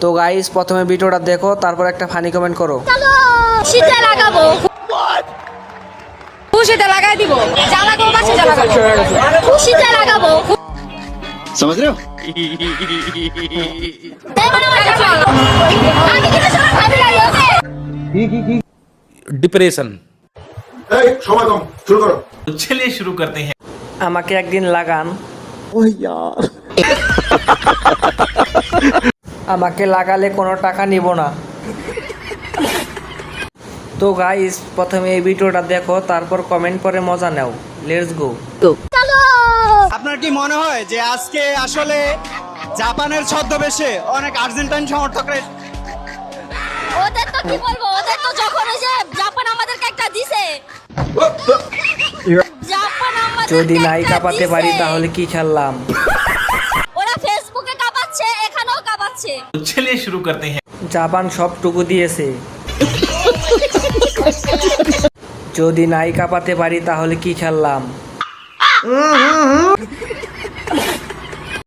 তো গাইস প্রথমে ভিডিওটা দেখো, তারপর একটা ফানি কমেন্ট করো। শীতে লাগাবো, খুশিতে লাগাই দিব, যা লাগাবো বাসে যা লাগাবো, খুশিতে লাগাবো। समझ रहे हो? डिप्रेशन। সময় কম, শুরু করো। तो चलिए शुरू करते हैं। আমাকে একদিন লাগান। আমাকে লাগালে কোনো টাকা নিব না। তো গাইস প্রথমে এই ভিডিওটা দেখো, তারপর কমেন্ট করে মজা নাও। Let's go. আপনার কি মনে হয় যে আজকে আসলে জাপানের ছদ্মবেশে অনেক আর্জেন্টাইন সমর্থকরা ওদের তো কি বলবো, ওদের তো যখন ওই যে জাপান আমাদেরকে একটা দিছে, জাপান আমাদের যদি নাই কাঁপাতে পারি তাহলে কি খেললাম। ওরা ফেসবুকে কাঁপাচ্ছে, এখানেও কাঁপাচ্ছে। तो चलिए शुरू करते हैं। জাপান সবটুকু দিয়েছে। যদি নাই কাঁপাতে পারি তাহলে কি খেললাম।